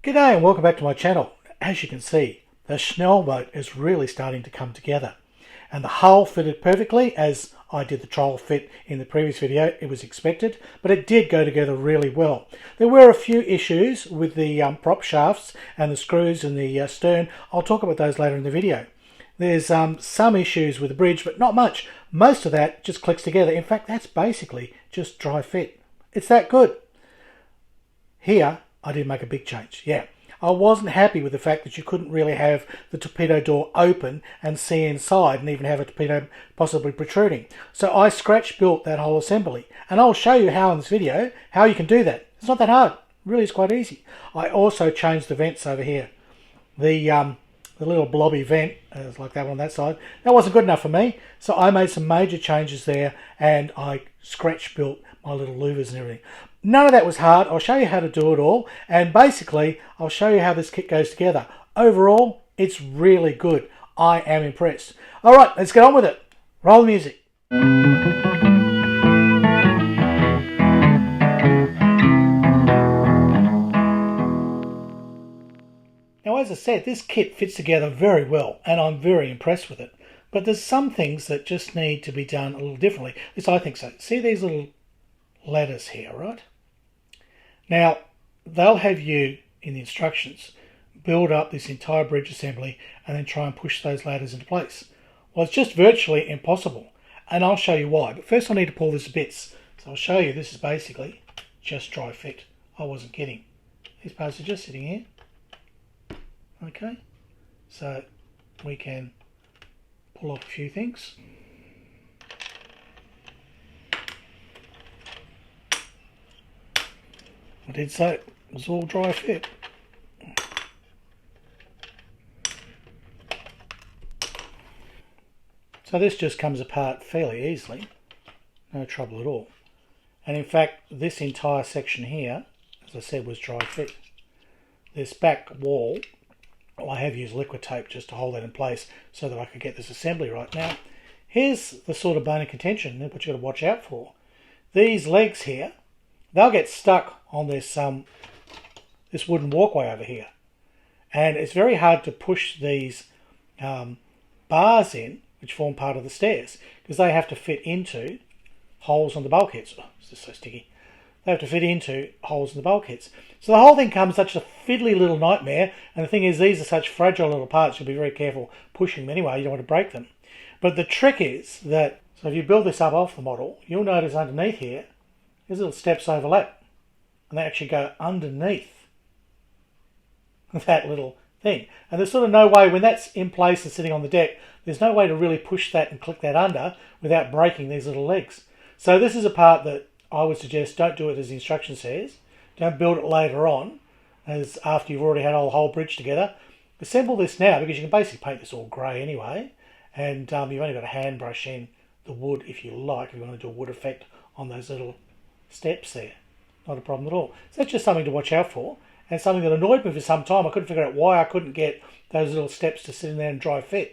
G'day and welcome back to my channel. As you can see, the Schnellboot is really starting to come together. And the hull fitted perfectly as I did the trial fit in the previous video. It was expected, but it did go together really well. There were a few issues with the prop shafts and the screws in the stern. I'll talk about those later in the video. There's some issues with the bridge, but not much. Most of that just clicks together. In fact, that's basically just dry fit. It's that good. Here, I did make a big change, yeah. I wasn't happy with the fact that you couldn't really have the torpedo door open and see inside and even have a torpedo possibly protruding. So I scratch built that whole assembly. And I'll show you how in this video, how you can do that. It's not that hard. It really is quite easy. I also changed the vents over here. The little blobby vent, it's like that one on that side, that wasn't good enough for me. So I made some major changes there and I scratch built my little louvers and everything. None of that was hard. I'll show you how to do it all, and basically I'll show you how this kit goes together. Overall, it's really good. I am impressed. Alright, let's get on with it. Roll the music. Now, as I said, this kit fits together very well and I'm very impressed with it. But there's some things that just need to be done a little differently. At least I think so. See these little ladders here, right? Now, they'll have you, in the instructions, build up this entire bridge assembly and then try and push those ladders into place. Well, it's just virtually impossible, and I'll show you why. But first I need to pull this to bits. So I'll show you this is basically just dry fit. I wasn't kidding. These parts are just sitting here. Okay, so we can pull off a few things. I did say it was all dry fit. So this just comes apart fairly easily, no trouble at all. And in fact, this entire section here, as I said, was dry fit. This back wall, I have used liquid tape just to hold that in place so that I could get this assembly right. Now, here's the sort of bone of contention that you've got to watch out for. These legs here, they'll get stuck on this this wooden walkway over here, and it's very hard to push these bars in, which form part of the stairs, because they have to fit into holes on the bulkheads. Oh, it's just so sticky. They have to fit into holes in the bulkheads. So the whole thing comes such a fiddly little nightmare, and the thing is, these are such fragile little parts, you'll be very careful pushing them anyway, you don't want to break them. But the trick is that, so if you build this up off the model, you'll notice underneath here, these little steps overlap, and they actually go underneath that little thing. And there's sort of no way, when that's in place and sitting on the deck, there's no way to really push that and click that under without breaking these little legs. So this is a part that I would suggest don't do it as the instruction says. Don't build it later on, as after you've already had a whole bridge together. Assemble this now, because you can basically paint this all grey anyway, and you've only got to hand brush in the wood if you like, if you want to do a wood effect on those little steps there. Not a problem at all. So that's just something to watch out for, and something that annoyed me for some time. I couldn't figure out why I couldn't get those little steps to sit in there and dry fit.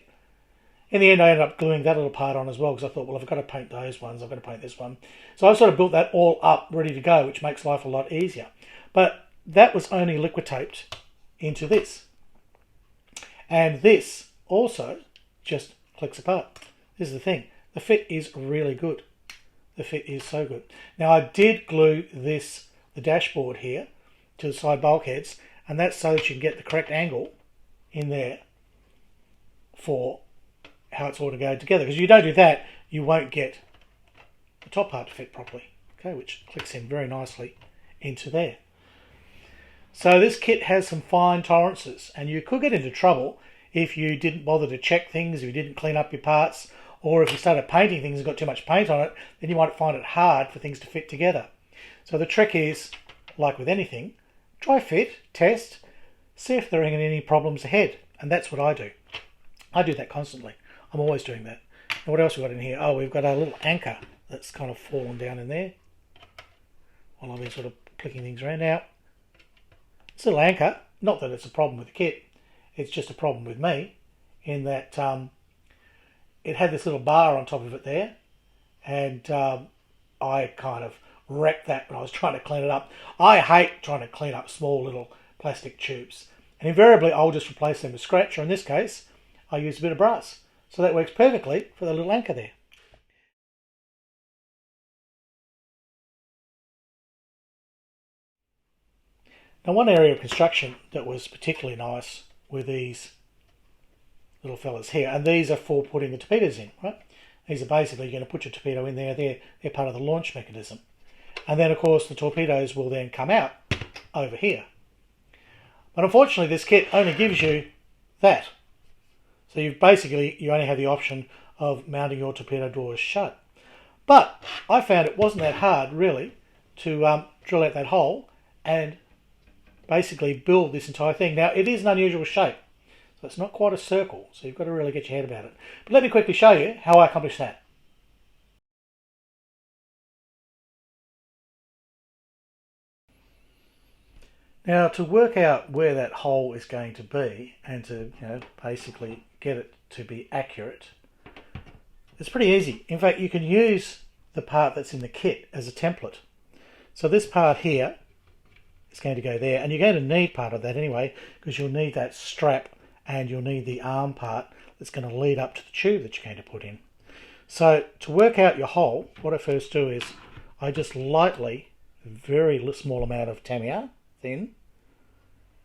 In the end, I ended up gluing that little part on as well, because I thought, well, if I've got to paint those ones, I've got to paint this one. So I've sort of built that all up, ready to go, which makes life a lot easier. But that was only liquid taped into this. And this also just clicks apart. This is the thing. The fit is really good. The fit is so good. Now, I did glue this, the dashboard here, to the side bulkheads, and that's so that you can get the correct angle in there for how it's all to go together. Because if you don't do that, you won't get the top part to fit properly. Okay, which clicks in very nicely into there. So this kit has some fine tolerances, and you could get into trouble if you didn't bother to check things, if you didn't clean up your parts, or if you started painting things and got too much paint on it, then you might find it hard for things to fit together. So the trick is, like with anything, try fit, test, see if there are any problems ahead. And that's what I do. I do that constantly. I'm always doing that. And what else have we got in here? Oh, we've got a little anchor that's kind of fallen down in there. While I've been sort of clicking things around. Now, this little anchor, not that it's a problem with the kit, it's just a problem with me, in that it had this little bar on top of it there, and I kind of wrecked that when I was trying to clean it up. I hate trying to clean up small little plastic tubes. And invariably I'll just replace them with scratch, or in this case I use a bit of brass. So that works perfectly for the little anchor there. Now one area of construction that was particularly nice were these little fellas here, and these are for putting the torpedoes in, right? These are basically, you're going to put your torpedo in there, they're part of the launch mechanism. And then of course the torpedoes will then come out over here. But unfortunately this kit only gives you that. So you only have the option of mounting your torpedo doors shut. But I found it wasn't that hard really to drill out that hole and basically build this entire thing. Now it is an unusual shape, so it's not quite a circle, so you've got to really get your head about it. But let me quickly show you how I accomplished that. Now to work out where that hole is going to be and to basically get it to be accurate, it's pretty easy. In fact, you can use the part that's in the kit as a template. So this part here is going to go there, and you're going to need part of that anyway, because you'll need that strap and you'll need the arm part that's going to lead up to the tube that you're going to put in. So to work out your hole, what I first do is I just lightly, very small amount of Tamiya thin,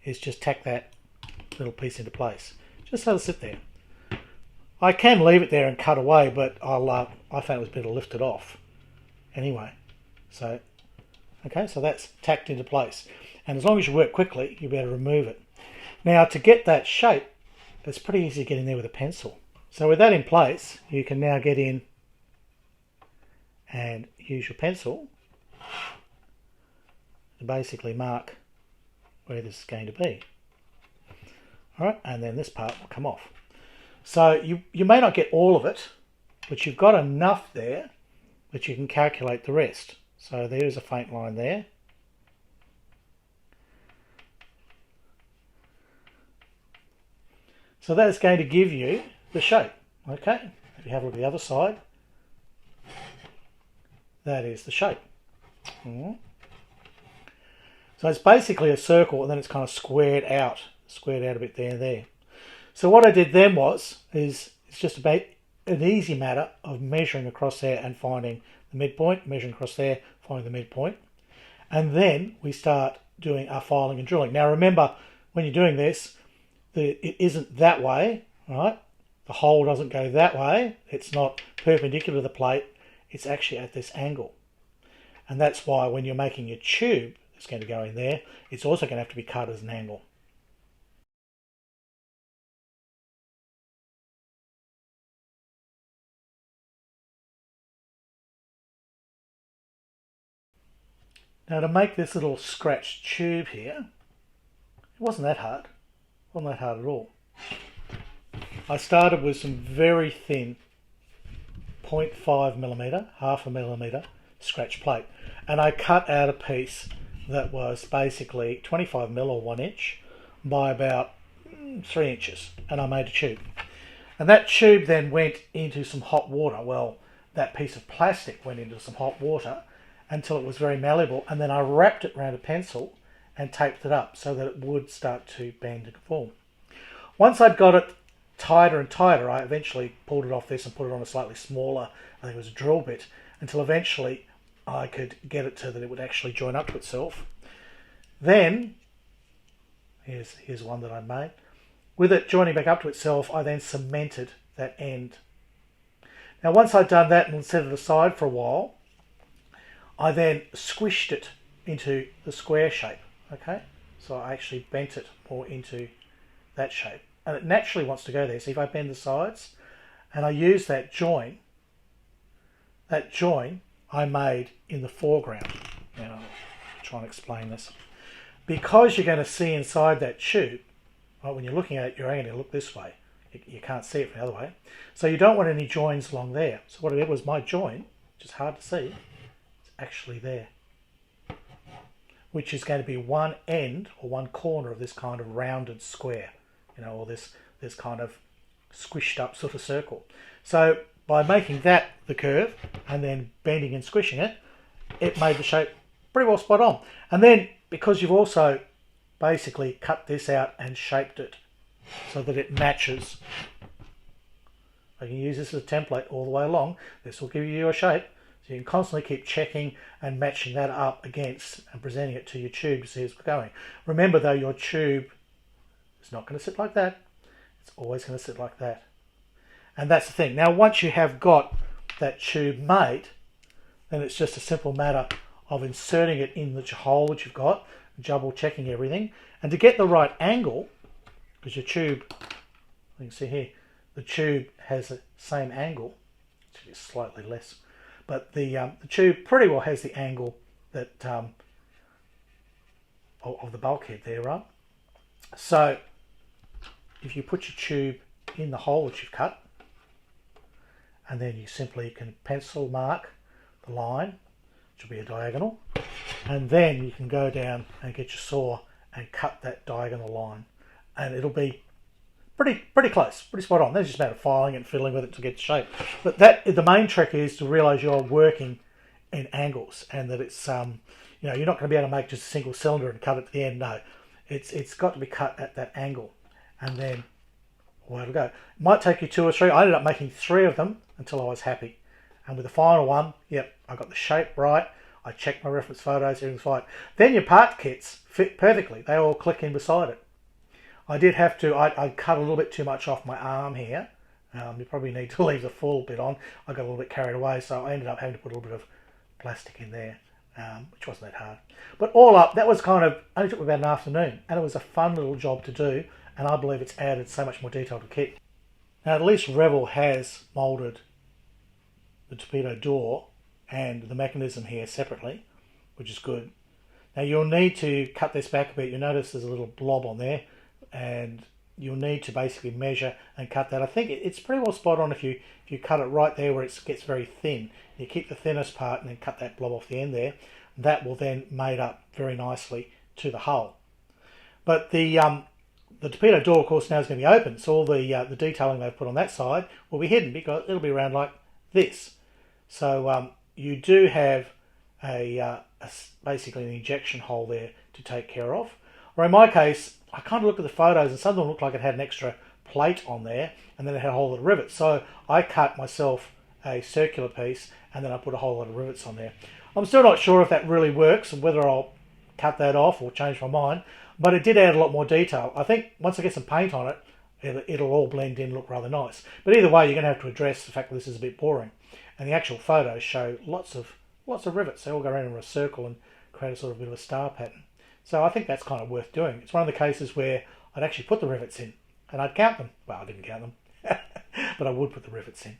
is just tack that little piece into place. Just let it sit there. I can leave it there and cut away, but I found it was better to lift it off anyway. So, okay, so that's tacked into place. And as long as you work quickly, you'll be able to remove it. Now to get that shape, it's pretty easy to get in there with a pencil. So with that in place, you can now get in and use your pencil to basically mark where this is going to be. Alright, and then this part will come off. So you may not get all of it, but you've got enough there that you can calculate the rest. So there's a faint line there. So that's going to give you the shape. Okay, if you have a look at the other side, that is the shape. So it's basically a circle, and then it's kind of squared out a bit there and there. So what I did then is it's just about an easy matter of measuring across there and finding the midpoint, measuring across there, finding the midpoint. And then we start doing our filing and drilling. Now remember, when you're doing this, it isn't that way, right? The hole doesn't go that way. It's not perpendicular to the plate. It's actually at this angle. And that's why when you're making your tube that's going to go in there, it's also going to have to be cut as an angle. Now to make this little scratched tube here, it wasn't that hard. It wasn't that hard at all. I started with some very thin 0.5mm, half a millimetre scratch plate, and I cut out a piece that was basically 25mm or 1 inch by about 3 inches, and I made a tube. And that tube then went into some hot water. Well, that piece of plastic went into some hot water until it was very malleable, and then I wrapped it around a pencil and taped it up so that it would start to bend and conform. Once I'd got it tighter and tighter, I eventually pulled it off this and put it on a slightly smaller, I think it was a drill bit, until eventually I could get it to that it would actually join up to itself. Then, here's one that I made. With it joining back up to itself, I then cemented that end. Now once I'd done that and set it aside for a while, I then squished it into the square shape, okay? So I actually bent it more into that shape. And it naturally wants to go there. See, if I bend the sides and I use that join I made in the foreground. Now, I'll try and explain this. Because you're going to see inside that tube, right, when you're looking at it, you're only going to look this way. You can't see it from the other way. So you don't want any joins along there. So what I did was my join, which is hard to see, it's actually there, which is going to be one end or one corner of this kind of rounded square, or this kind of squished up sort of circle. So by making that the curve and then bending and squishing it, it made the shape pretty well spot on. And then because you've also basically cut this out and shaped it so that it matches. I can use this as a template all the way along. This will give you a shape. So you can constantly keep checking and matching that up against and presenting it to your tube to see it's going. Remember though, your tube is not going to sit like that. It's always going to sit like that. And that's the thing. Now once you have got that tube made, then it's just a simple matter of inserting it in the hole that you've got, double checking everything. And to get the right angle, because your tube, you can see here, the tube has the same angle, actually slightly less, but the tube pretty well has the angle that of the bulkhead there, right? So if you put your tube in the hole that you've cut, and then you simply can pencil mark the line, which will be a diagonal, and then you can go down and get your saw and cut that diagonal line, and it'll be pretty close, pretty spot on. Then it's just a matter of filing and fiddling with it to get the shape. But the main trick is to realise you're working in angles, and that it's you're not going to be able to make just a single cylinder and cut it to the end. No, it's got to be cut at that angle, and then away it'll go. It might take you 2 or 3. I ended up making 3 of them until I was happy, and with the final one, yep, I got the shape right. I checked my reference photos, everything's fine. Then your part kits fit perfectly. They all click in beside it. I did have to, I cut a little bit too much off my arm here. You probably need to leave the full bit on. I got a little bit carried away, so I ended up having to put a little bit of plastic in there, which wasn't that hard. But all up, that was only took me about an afternoon, and it was a fun little job to do, and I believe it's added so much more detail to the kit. Now at least Revell has moulded the torpedo door and the mechanism here separately, which is good. Now you'll need to cut this back a bit. You'll notice there's a little blob on there, and you'll need to basically measure and cut that. I think it's pretty well spot on if you cut it right there where it gets very thin. You keep the thinnest part and then cut that blob off the end there. That will then mate up very nicely to the hull. But the torpedo door, of course, now is going to be open, so all the detailing they've put on that side will be hidden because it'll be around like this. So you do have basically an injection hole there to take care of. Or in my case, I kind of looked at the photos and some of them looked like it had an extra plate on there, and then it had a whole lot of rivets. So I cut myself a circular piece and then I put a whole lot of rivets on there. I'm still not sure if that really works and whether I'll cut that off or change my mind, but it did add a lot more detail. I think once I get some paint on it, it'll all blend in and look rather nice. But either way, you're going to have to address the fact that this is a bit boring. And the actual photos show lots of rivets. They all go around in a circle and create a sort of bit of a star pattern. So I think that's kind of worth doing. It's one of the cases where I'd actually put the rivets in and I'd count them. Well, I didn't count them, but I would put the rivets in.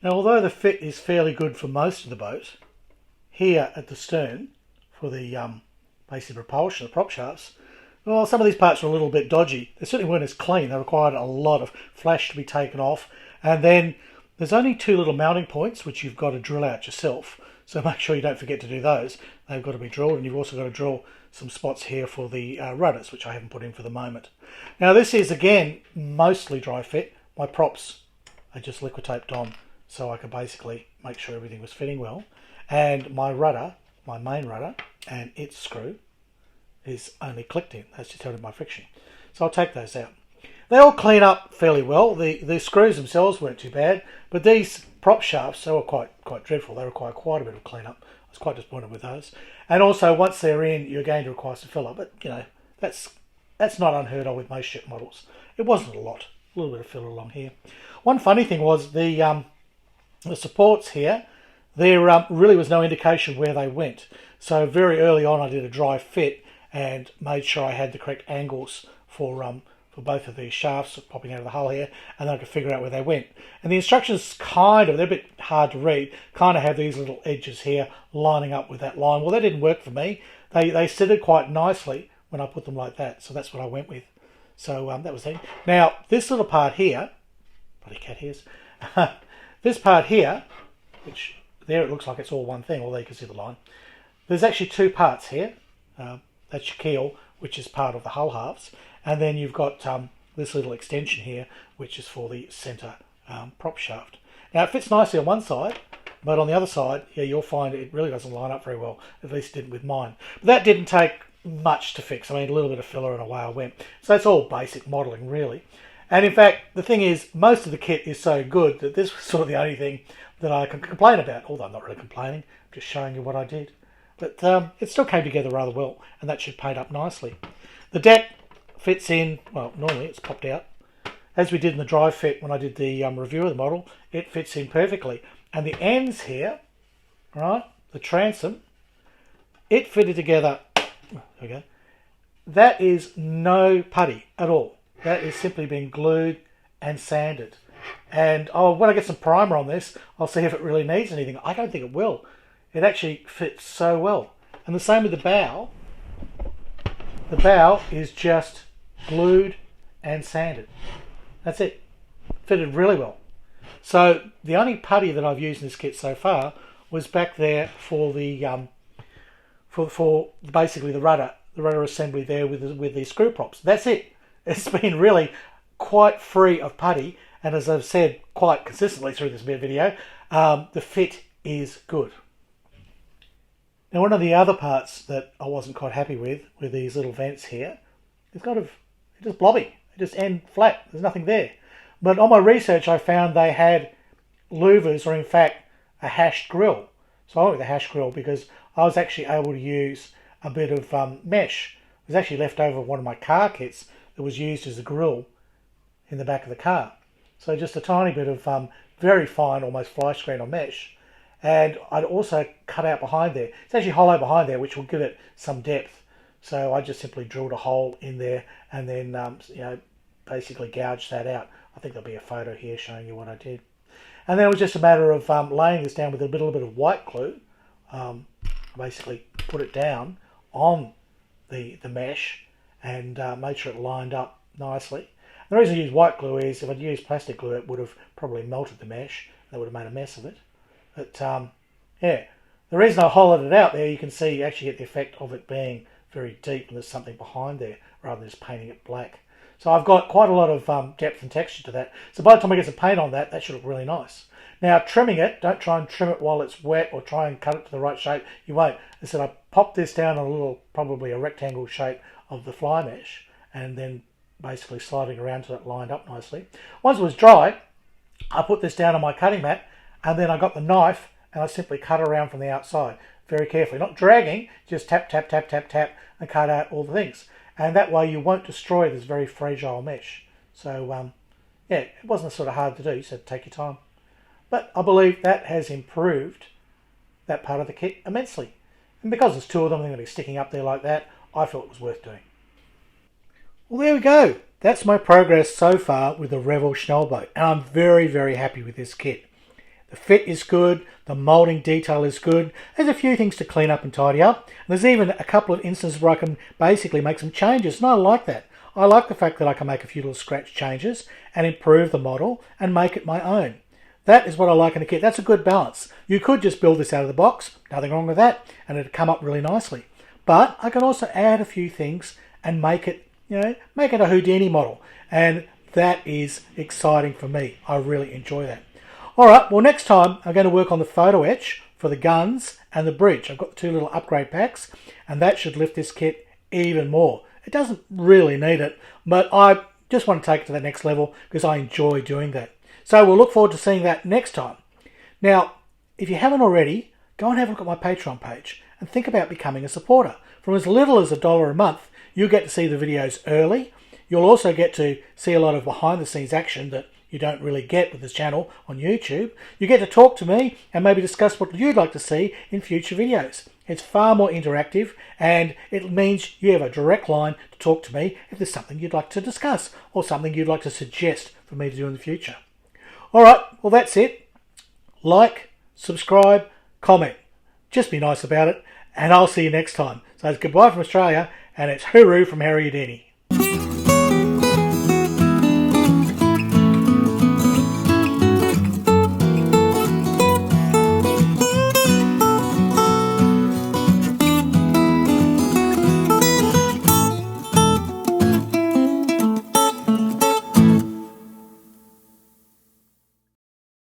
Now, although the fit is fairly good for most of the boat, here at the stern, for the basic propulsion, the prop shafts, well, some of these parts were a little bit dodgy. They certainly weren't as clean. They required a lot of flash to be taken off. And then there's only 2 little mounting points, which you've got to drill out yourself. So make sure you don't forget to do those. They've got to be drilled, and you've also got to drill some spots here for the rudders, which I haven't put in for the moment. Now, this is, again, mostly dry fit. My props are just liquid taped on, so I could basically make sure everything was fitting well. And my rudder, my main rudder, and its screw is only clicked in. That's just holding my friction. So I'll take those out. They all clean up fairly well. The screws themselves weren't too bad, but these prop shafts, they were quite dreadful. They require quite a bit of cleanup. I was quite disappointed with those. And also, once they're in, you're going to require some filler. But that's not unheard of with most ship models. It wasn't a lot. A little bit of filler along here. One funny thing was the supports here. There really was no indication where they went. So very early on, I did a dry fit and made sure I had the correct angles for both of these shafts popping out of the hull here, and then I could figure out where they went. And the instructions they're a bit hard to read, kind of have these little edges here lining up with that line. Well, that didn't work for me. They fitted quite nicely when I put them like that, so that's what I went with. So that was it. Now, this little part here, bloody cat ears, this part here, which there it looks like it's all one thing, although you can see the line. There's actually 2 parts here. That's your keel, which is part of the hull halves. And then you've got this little extension here, which is for the centre prop shaft. Now it fits nicely on one side, but on the other side, yeah, you'll find it really doesn't line up very well. At least it didn't with mine. But that didn't take much to fix. I mean, a little bit of filler and away I went. So it's all basic modelling, really. And in fact, the thing is, most of the kit is so good that this was sort of the only thing that I can complain about. Although I'm not really complaining, I'm just showing you what I did. But it still came together rather well, and that should paint up nicely. The deck fits in, well, normally it's popped out. As we did in the dry fit when I did the review of the model, it fits in perfectly. And the ends here, right, the transom, it fitted together. There we go. That is no putty at all. That is simply being glued and sanded. And when I get some primer on this, I'll see if it really needs anything. I don't think it will. It actually fits so well. And the same with the bow. The bow is just glued and sanded. That's it. Fitted really well. So the only putty that I've used in this kit so far was back there for the for basically the rudder assembly there with the screw props. That's it. It's been really quite free of putty, and as I've said quite consistently through this video, the fit is good. Now, one of the other parts that I wasn't quite happy with these little vents here, they're just blobby. They just end flat. There's nothing there. But on my research, I found they had louvers, or in fact, a hashed grill. So I went with the hashed grill because I was actually able to use a bit of mesh. It was actually left over one of my car kits that was used as a grill in the back of the car. So just a tiny bit of very fine, almost fly screen or mesh. And I'd also cut out behind there. It's actually hollow behind there, which will give it some depth. So I just simply drilled a hole in there and then basically gouged that out. I think there'll be a photo here showing you what I did. And then it was just a matter of laying this down with a little bit of white glue. Basically put it down on the mesh and made sure it lined up nicely. And the reason I used white glue is if I'd used plastic glue, it would have probably melted the mesh. That would have made a mess of it. But yeah, the reason I hollowed it out there, you can see you actually get the effect of it being very deep and there's something behind there rather than just painting it black. So I've got quite a lot of depth and texture to that. So by the time I get some paint on that, that should look really nice. Now trimming it, don't try and trim it while it's wet or try and cut it to the right shape. You won't. I said I popped this down on a little, probably a rectangle shape of the fly mesh and then basically sliding around till it lined up nicely. Once it was dry, I put this down on my cutting mat and then I got the knife and I simply cut around from the outside very carefully. Not dragging, just tap, tap, tap, tap, tap and cut out all the things. And that way you won't destroy this very fragile mesh. So, yeah, it wasn't sort of hard to do. You said take your time. But I believe that has improved that part of the kit immensely. And because there's two of them, they're going to be sticking up there like that, I felt it was worth doing. Well, there we go. That's my progress so far with the Revell Schnellboot. And I'm very, very happy with this kit. The fit is good, the moulding detail is good, there's a few things to clean up and tidy up, and there's even a couple of instances where I can basically make some changes, and I like that. I like the fact that I can make a few little scratch changes and improve the model and make it my own. That is what I like in a kit. That's a good balance. You could just build this out of the box, nothing wrong with that, and it'd come up really nicely. But I can also add a few things and make it, make it a Houdini model, and that is exciting for me. I really enjoy that. Alright, well next time I'm going to work on the photo etch for the guns and the bridge. I've got the two little upgrade packs and that should lift this kit even more. It doesn't really need it, but I just want to take it to the next level because I enjoy doing that. So we'll look forward to seeing that next time. Now, if you haven't already, go and have a look at my Patreon page and think about becoming a supporter. From as little as $1 a month, you get to see the videos early. You'll also get to see a lot of behind the scenes action that you don't really get with this channel on YouTube. You get to talk to me and maybe discuss what you'd like to see in future videos. It's far more interactive and it means you have a direct line to talk to me if there's something you'd like to discuss or something you'd like to suggest for me to do in the future. Alright, well that's it. Like, subscribe, comment. Just be nice about it and I'll see you next time. So it's goodbye from Australia and it's hooroo from Harry Houdini.